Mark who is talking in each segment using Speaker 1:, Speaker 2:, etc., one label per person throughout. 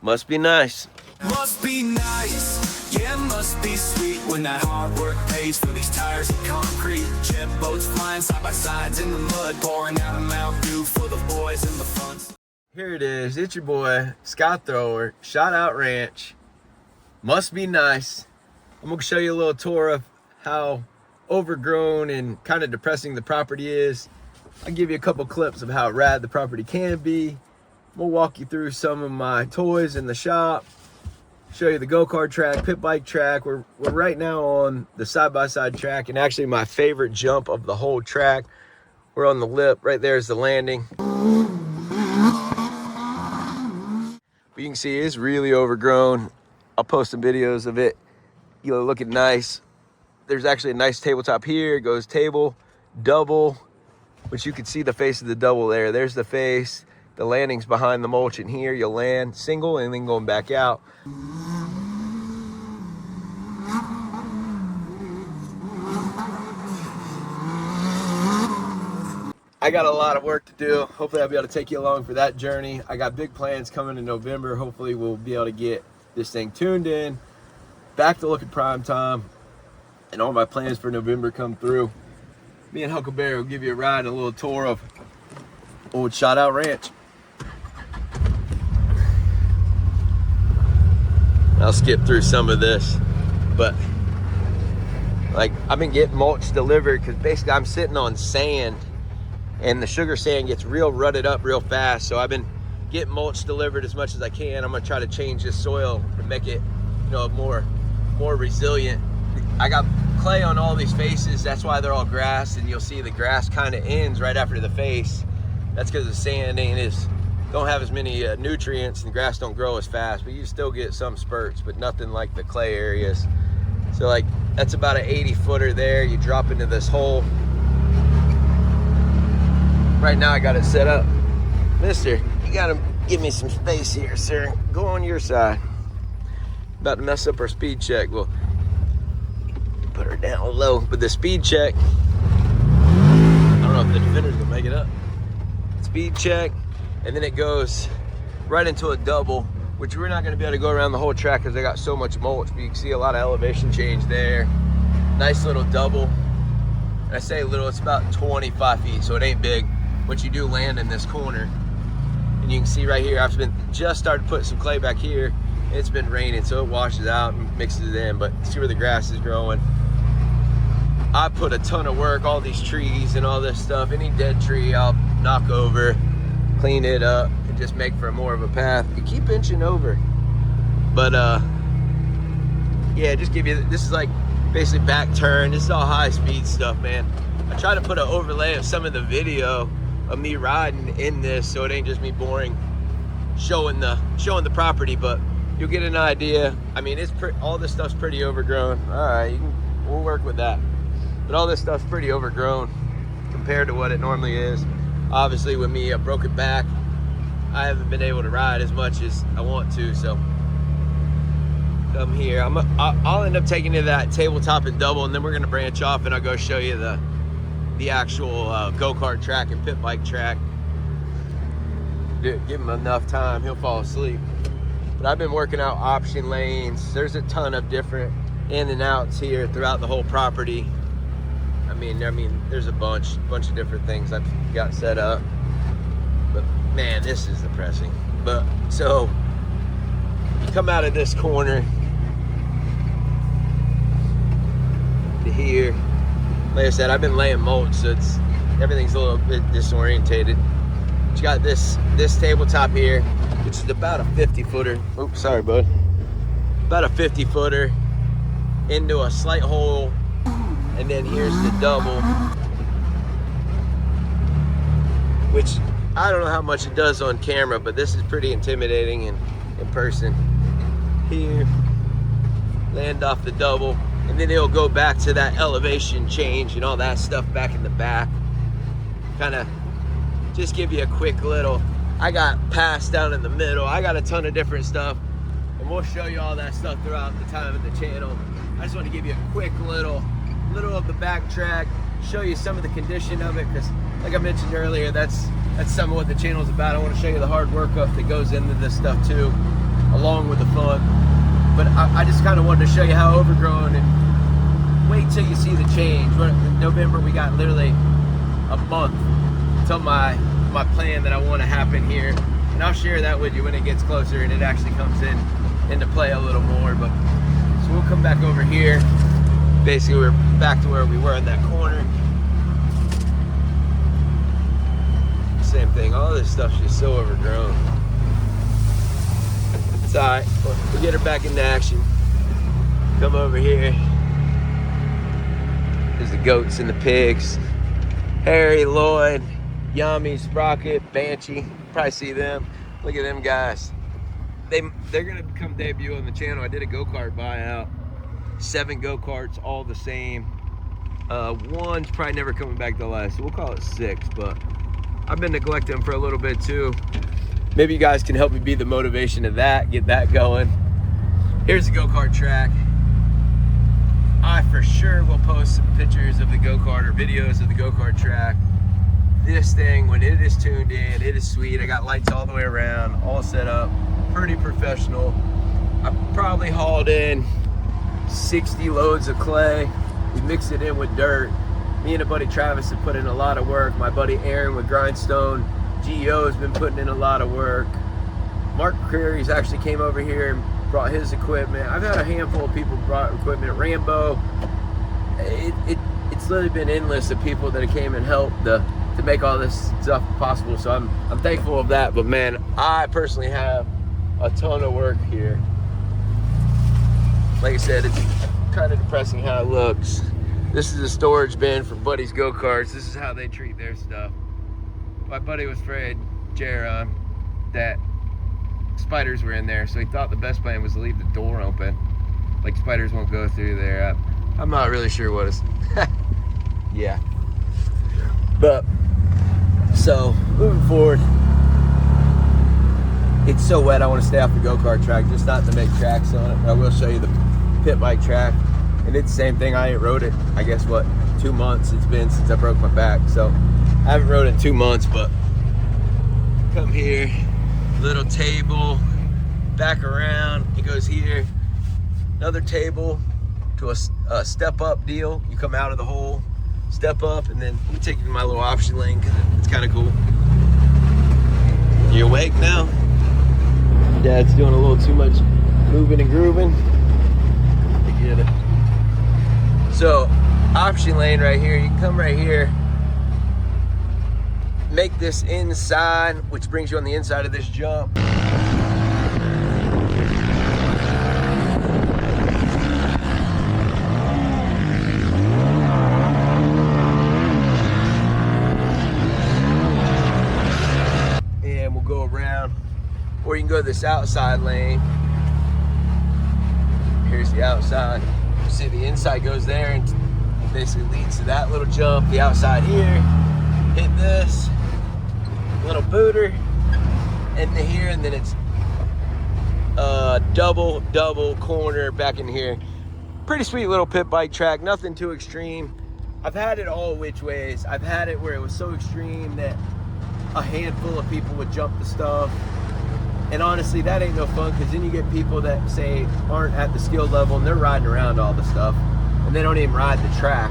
Speaker 1: Must be nice.
Speaker 2: Must be nice, yeah, must be sweet when that hard work pays for these tires of concrete. Jet boats flying side by sides in the mud, pouring out a Mountain Dew for the boys in the front.
Speaker 1: Here it is. It's your boy, Sky Thrower, ShotOut Ranch. Must be nice. I'm gonna show you a little tour of how overgrown and kind of depressing the property is. I'll give you a couple clips of how rad the property can be. We'll walk you through some of my toys in the shop. Show you the go-kart track, pit bike track. We're right now on the side-by-side track, and actually my favorite jump of the whole track. We're on the lip. Right there is the landing. But you can see it's really overgrown. I'll post some videos of it. You know, looking nice. There's actually a nice tabletop here. It goes table, double, which you can see the face of the double there. There's the face. The landing's behind the mulch in here. You'll land single and then going back out. I got a lot of work to do. Hopefully I'll be able to take you along for that journey. I got big plans coming in November. Hopefully we'll be able to get this thing tuned in, back to looking prime time, and all my plans for November come through. Me and Huckleberry will give you a ride and a little tour of old ShotOut Ranch. I'll skip through some of this, but like I've been getting mulch delivered because basically I'm sitting on sand and the sugar sand gets real rutted up real fast. So I've been getting mulch delivered as much as I can. I'm gonna try to change this soil and make it, you know, more resilient. I got clay on all these faces. That's why they're all grass, and you'll see the grass kind of ends right after the face. That's because the sand don't have as many nutrients, and the grass don't grow as fast, but you still get some spurts, but nothing like the clay areas. So like that's about an 80 footer there. You drop into this hole. Right now I got it set up. Mister, you gotta give me some space here, sir. Go on your side. About to mess up our speed check. We'll put her down low, but the speed check, I don't know if the defender's gonna make it up. Speed check, and then it goes right into a double, which we're not gonna be able to go around the whole track because they got so much mulch, but you can see a lot of elevation change there. Nice little double. And I say little, it's about 25 feet, so it ain't big. But you do land in this corner. And you can see right here, I've just started putting some clay back here. It's been raining, so it washes out and mixes it in, but see where the grass is growing. I put a ton of work, all these trees and all this stuff. Any dead tree I'll knock over, clean it up, and just make for more of a path. You keep inching over. But yeah, just give you, this is like basically back turn. This is all high speed stuff, man. I try to put an overlay of some of the video of me riding in this, so it ain't just me boring showing the property, but you'll get an idea. I mean, all this stuff's pretty overgrown. All right, we'll work with that. But all this stuff's pretty overgrown compared to what it normally is. Obviously, with me a broken back, I haven't been able to ride as much as I want to. So come here. I'll end up taking you to that tabletop and double, and then we're gonna branch off, and I'll go show you the actual go-kart track and pit bike track. Dude, give him enough time, he'll fall asleep. But I've been working out option lanes. There's a ton of different in and outs here throughout the whole property. I mean, there's a bunch of different things I've got set up. But man, this is depressing. But so you come out of this corner to here. Like I said, I've been laying mulch, so everything's a little bit disorientated. But you got this tabletop here, which is about a 50 footer. Oops, sorry, bud. About a 50 footer into a slight hole, and then here's the double, which I don't know how much it does on camera, but this is pretty intimidating in person. Here, land off the double, and then it'll go back to that elevation change and all that stuff back in the back. Kind of just give you a quick little, I got paths down in the middle. I got a ton of different stuff, and we'll show you all that stuff throughout the time of the channel. I just want to give you a quick little of the back track, show you some of the condition of it, because like I mentioned earlier, that's some of what the channel is about. I want to show you the hard work that goes into this stuff too. A along with the fun. But I just kind of wanted to show you how overgrown, and wait till you see the change. In November, we got literally a month till my plan that I want to happen here, and I'll share that with you when it gets closer and it actually comes into play a little more. But so we'll come back over here. Basically, we're back to where we were in that corner. Same thing. All this stuff's just so overgrown. It's all right. We'll get her back into action. Come over here. There's the goats and the pigs. Harry, Lloyd, Yummy, Sprocket, Banshee. Probably see them. Look at them guys. They're gonna come debut on the channel. I did a go-kart buyout. 7 go-karts, all the same. One's probably never coming back to life, so we'll call it 6. But I've been neglecting them for a little bit too. Maybe you guys can help me be the motivation of that, get that going. Here's the go-kart track. I for sure will post some pictures of the go-kart or videos of the go-kart track. This thing, when it is tuned in, it is sweet. I got lights all the way around, all set up, pretty professional. I probably hauled in 60 loads of clay. We mixed it in with dirt. Me and a buddy Travis have put in a lot of work. My buddy Aaron with Grindstone GEO has been putting in a lot of work. Mark Creary's actually came over here and brought his equipment. I've had a handful of people brought equipment. Rambo. It's literally been endless of people that came and helped to make all this stuff possible. So I'm thankful of that. But man, I personally have a ton of work here. Like I said, it's kind of depressing how it looks. This is a storage bin for Buddy's go-karts. This is how they treat their stuff. My buddy was afraid, Jaron, that spiders were in there, so he thought the best plan was to leave the door open. Like spiders won't go through there. I'm not really sure what it's... yeah. But, so, moving forward, it's so wet I want to stay off the go-kart track, just not to make tracks on it. But I will show you the pit bike track. And it's the same thing. I ain't rode it, I guess, what, 2 months it's been since I broke my back. So I haven't rode it in 2 months, but come here, little table, back around, it goes here, another table to a step up deal. You come out of the hole, step up, and then we take you to my little option lane because it's kind of cool. You awake now? Dad's doing a little too much moving and grooving. I get it. So, option lane right here, you can come right here, make this inside, which brings you on the inside of this jump. And we'll go around, or you can go to this outside lane. Here's the outside. See, the inside goes there and basically leads to that little jump. The outside here, hit this little booter, and then here, and then it's double corner back in here. Pretty sweet little pit bike track, nothing too extreme. I've had it all which ways. I've had it where it was so extreme that a handful of people would jump the stuff. And honestly, that ain't no fun, because then you get people that say aren't at the skill level and they're riding around all the stuff and they don't even ride the track.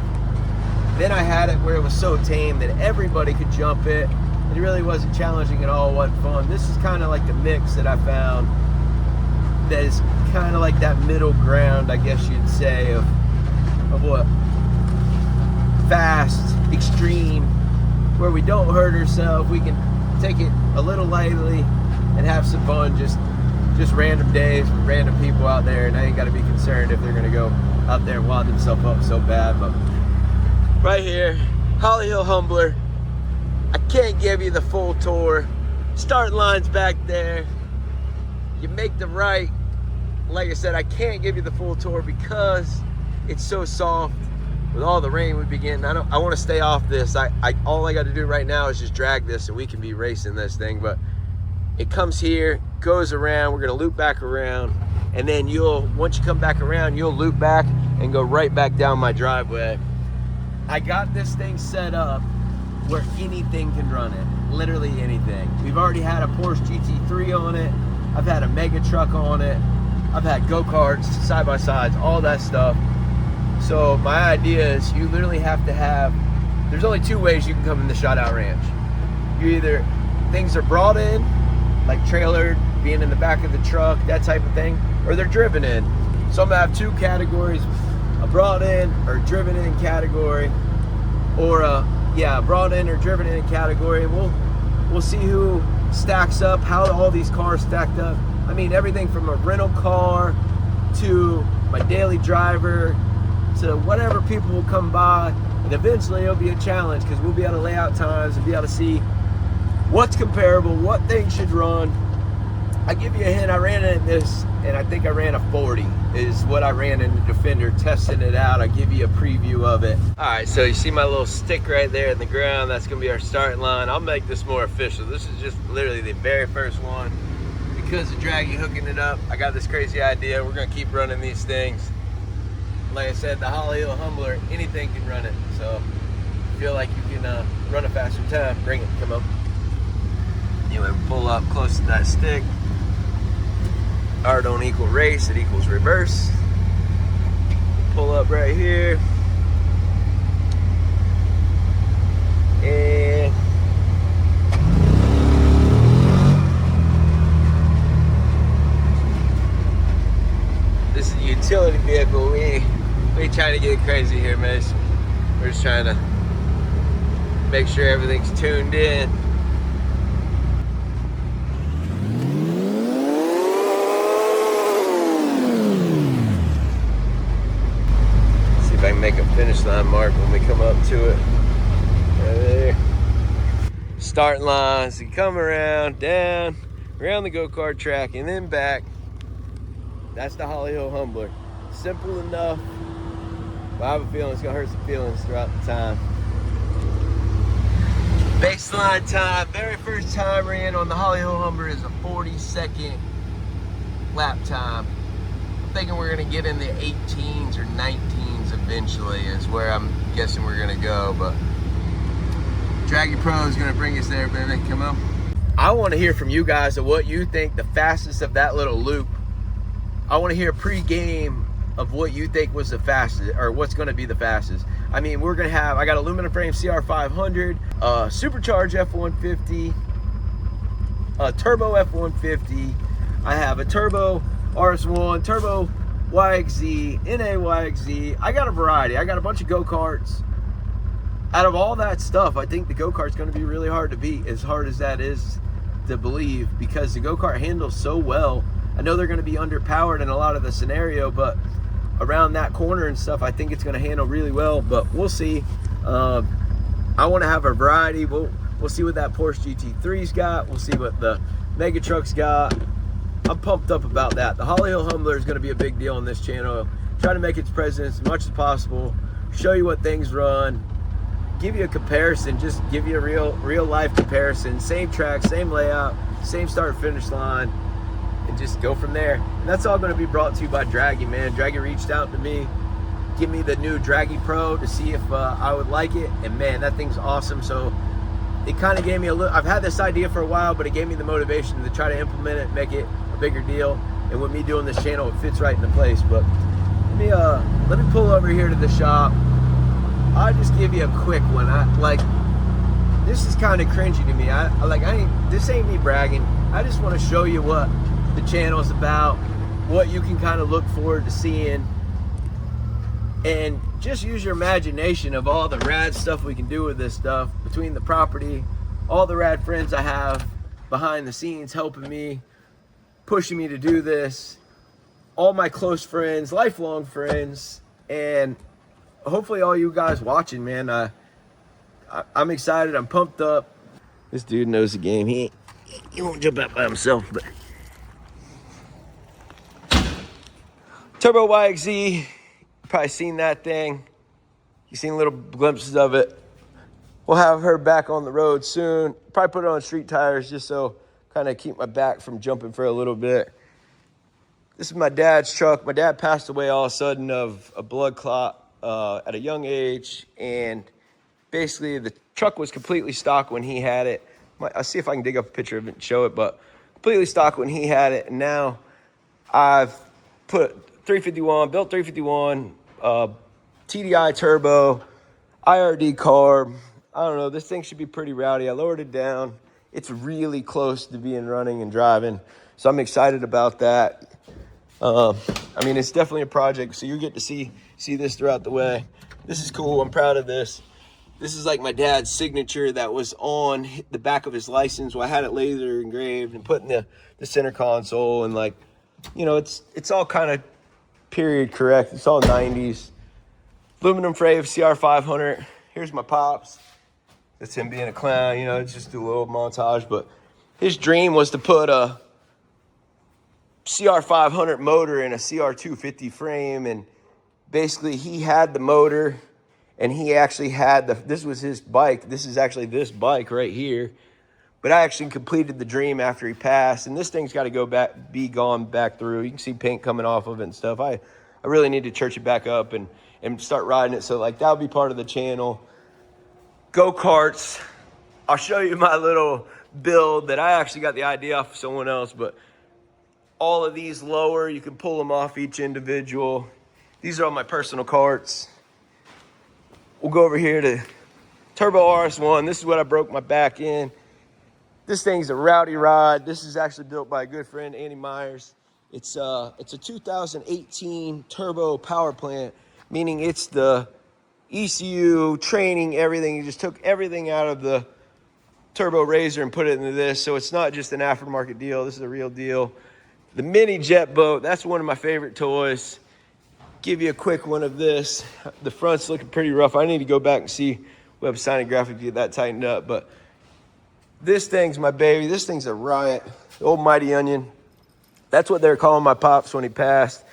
Speaker 1: Then I had it where it was so tame that everybody could jump it. It really wasn't challenging at all, wasn't fun. This is kind of like the mix that I found that is kind of like that middle ground, I guess you'd say, of what? Fast, extreme, where we don't hurt ourselves, we can take it a little lightly and have some fun, just random days with random people out there, and I ain't got to be concerned if they're going to go out there and wind themselves up so bad. But right here, Holly Hill Humbler. I can't give you the full tour. Start line's back there. You make the right. Like I said, I can't give you the full tour because it's so soft with all the rain we be getting. I want to stay off this. All I got to do right now is just drag this and we can be racing this thing. But it comes here, goes around, we're gonna loop back around, and then once you come back around, you'll loop back and go right back down my driveway. I got this thing set up where anything can run it, literally anything. We've already had a Porsche GT3 on it. I've had a mega truck on it. I've had go-karts, side-by-sides, all that stuff. So my idea is you literally have to have, there's only two ways you can come in the ShotOut Ranch. You either, things are brought in, like trailered, being in the back of the truck, that type of thing, or they're driven in. So I'm gonna have two categories, a brought in or driven in category, or a brought in or driven in category. And we'll see who stacks up, how all these cars stacked up. I mean, everything from a rental car to my daily driver to whatever people will come by. And eventually it'll be a challenge because we'll be able to lay out times and be able to see what's comparable, what things should run. I give you a hint, I ran in this, and I think I ran a 40 is what I ran in the Defender, testing it out. I give you a preview of it. All right, so you see my little stick right there in the ground? That's gonna be our starting line. I'll make this more official. This is just literally the very first one. Because of Draggy hooking it up, I got this crazy idea. We're gonna keep running these things. Like I said, the Holly Hill Humbler, anything can run it. So if you feel like you can run a faster time, bring it, come on. Anyway, pull up close to that stick. R don't equal race, it equals reverse. Pull up right here. And this is a utility vehicle. We ain't trying to get crazy here, man. We're just trying to make sure everything's tuned in. See if I can make a finish line mark when we come up to it. Right there. Starting lines, you come around, down, around the go-kart track, and then back. That's the Holly Hill Humbler. Simple enough, but I have a feeling it's gonna hurt some feelings throughout the time. Baseline time, very first time ran on the Holly Hill Humbler is a 40-second lap time. I'm thinking we're gonna get in the 18s or 19s eventually is where I'm guessing we're gonna go, but Draggy Pro is gonna bring us there, baby, come on. I wanna hear from you guys of what you think the fastest of that little loop. I want to hear pre-game of what you think was the fastest, or what's going to be the fastest. I mean, we're going to have, I got aluminum frame CR500, supercharged F-150, a turbo F-150. I have a turbo RS1, turbo YXZ, NA YXZ. I got a variety. I got a bunch of go-karts. Out of all that stuff, I think the go-kart's going to be really hard to beat, as hard as that is to believe, because the go-kart handles so well. I know they're going to be underpowered in a lot of the scenario, but around that corner and stuff, I think it's going to handle really well, but we'll see. I want to have a variety. We'll see what that Porsche GT3's got. We'll see what the Mega Truck's got. I'm pumped up about that. The Holly Hill Humbler is going to be a big deal on this channel. Try to make its presence as much as possible. Show you what things run. Give you a comparison. Just give you a real life comparison. Same track, same layout, same start finish line. And just go from there. And that's all going to be brought to you by Draggy, man. Draggy reached out to me, give me the new Draggy Pro to see if I would like it, and man, that thing's awesome. So it kind of gave me a little, I've had this idea for a while, but it gave me the motivation to try to implement it, make it a bigger deal. And with me doing this channel, it fits right into place. But let me pull over here to the shop. I'll just give you a quick one. This is kind of cringy to me. This ain't me bragging. I just want to show you what the channel is about, what you can kind of look forward to seeing, and just use your imagination of all the rad stuff we can do with this stuff, between the property, all the rad friends I have behind the scenes helping me, pushing me to do this, all my close friends, lifelong friends, and hopefully all you guys watching, man. I'm excited, I'm pumped up. This dude knows the game. He won't jump out by himself, but Turbo YXZ, probably seen that thing. You've seen little glimpses of it. We'll have her back on the road soon. Probably put it on street tires just so kind of keep my back from jumping for a little bit. This is my dad's truck. My dad passed away all of a sudden of a blood clot at a young age, and basically the truck was completely stock when he had it. I'll see if I can dig up a picture of it and show it, but completely stock when he had it. And now I've put 351, built 351, TDI turbo, IRD carb. I don't know, this thing should be pretty rowdy. I lowered it down. It's really close to being running and driving, so I'm excited about that. I mean, it's definitely a project, so you get to see this throughout the way. This is cool. I'm proud of this. This is like my dad's signature that was on the back of his license. Well, I had it laser engraved and put in the center console, and like, you know, it's all kind of period correct. It's all 90s. Aluminum frame CR500. Here's my pops. That's him being a clown, you know, it's just a little montage. But his dream was to put a CR500 motor in a CR250 frame. And basically he had the motor, and he actually had this was his bike. This is actually this bike right here. But I actually completed the dream after he passed. And this thing's got to go back, be gone back through. You can see paint coming off of it and stuff. I really need to church it back up and start riding it. So like that'll be part of the channel. Go-karts. I'll show you my little build that I actually got the idea off of someone else, but all of these lower, you can pull them off each individual. These are all my personal carts. We'll go over here to Turbo RS1. This is what I broke my back in. This thing's a rowdy ride. This is actually built by a good friend, Andy Myers. It's a 2018 turbo power plant, meaning it's the ECU, training, everything. You just took everything out of the Turbo Razor and put it into this. So it's not just an aftermarket deal. This is a real deal. The mini jet boat, that's one of my favorite toys. Give you a quick one of this. The front's looking pretty rough. I need to go back and see web signing graphic to get that tightened up. But this thing's my baby. This thing's a riot. The old Mighty Onion. That's what they were calling my pops when he passed.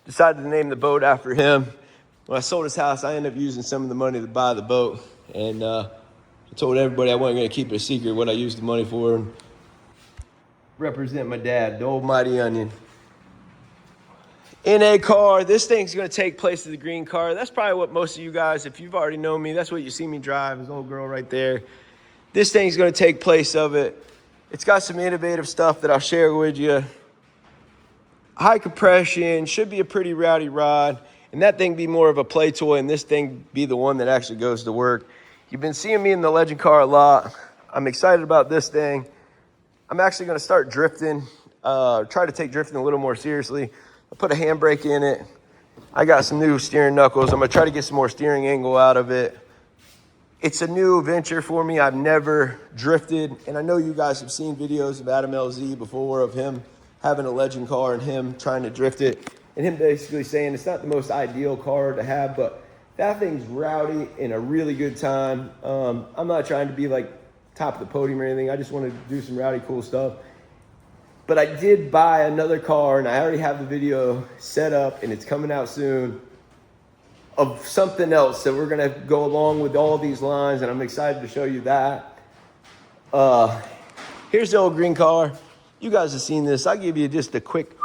Speaker 1: Decided to name the boat after him. When I sold his house, I ended up using some of the money to buy the boat. And I told everybody I wasn't going to keep it a secret what I used the money for. And represent my dad, the old Mighty Onion. In a car, this thing's going to take place of the green car. That's probably what most of you guys, if you've already known me, that's what you see me drive, this old girl right there. This thing's going to take place of it. It's got some innovative stuff that I'll share with you. High compression, should be a pretty rowdy ride. And that thing be more of a play toy, and this thing be the one that actually goes to work. You've been seeing me in the Legend car a lot. I'm excited about this thing. I'm actually going to start drifting, try to take drifting a little more seriously. I put a handbrake in it. I got some new steering knuckles. I'm going to try to get some more steering angle out of it. It's a new venture for me. I've never drifted, and I know you guys have seen videos of Adam LZ before of him having a Legend car and him trying to drift it. And him basically saying it's not the most ideal car to have, but that thing's rowdy and a really good time. I'm not trying to be like top of the podium or anything. I just want to do some rowdy, cool stuff. But I did buy another car, and I already have the video set up, and it's coming out soon, of something else. So we're going to go along with all these lines, and I'm excited to show you that. Here's the old green car. You guys have seen this. I'll give you just a quick...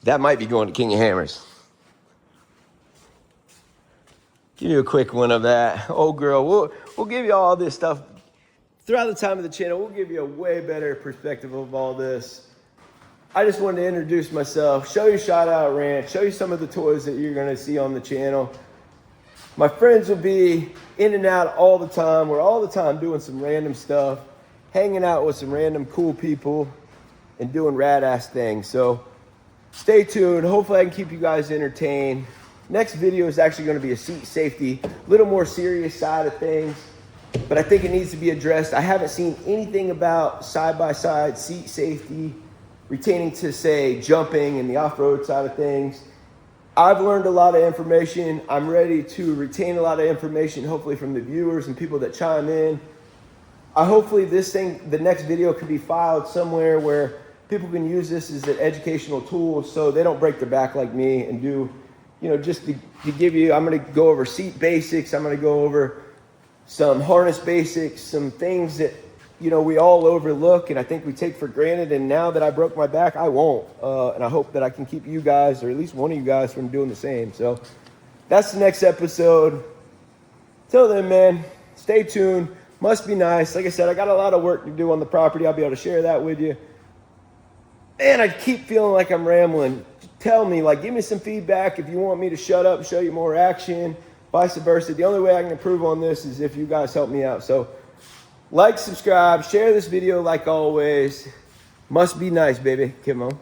Speaker 1: That might be going to King of Hammers. Give you a quick one of that. Old girl, we'll give you all this stuff. Throughout the time of the channel, we'll give you a way better perspective of all this. I just wanted to introduce myself, show you ShotOut Ranch, show you some of the toys that you're going to see on the channel. My friends will be in and out all the time. We're all the time doing some random stuff, hanging out with some random cool people, and doing rad-ass things. So stay tuned. Hopefully I can keep you guys entertained. Next video is actually going to be a seat safety, a little more serious side of things, but I think it needs to be addressed. I haven't seen anything about side-by-side seat safety, retaining to, say, jumping and the off-road side of things. I've learned a lot of information. I'm ready to retain a lot of information, hopefully from the viewers and people that chime in. Hopefully this thing, the next video, could be filed somewhere where people can use this as an educational tool so they don't break their back like me and do, you know, just to give you, I'm going to go over seat basics. I'm going to go over some harness basics, some things that, you know, we all overlook and I think we take for granted. And now that I broke my back, I won't. And I hope that I can keep you guys, or at least one of you guys, from doing the same. So that's the next episode. Till then, man, stay tuned. Must be nice. Like I said, I got a lot of work to do on the property. I'll be able to share that with you. And I keep feeling like I'm rambling. Tell me, like, give me some feedback if you want me to shut up and show you more action, vice versa. The only way I can improve on this is if you guys help me out. So like, subscribe, share this video like always. Must be nice, baby. Come on.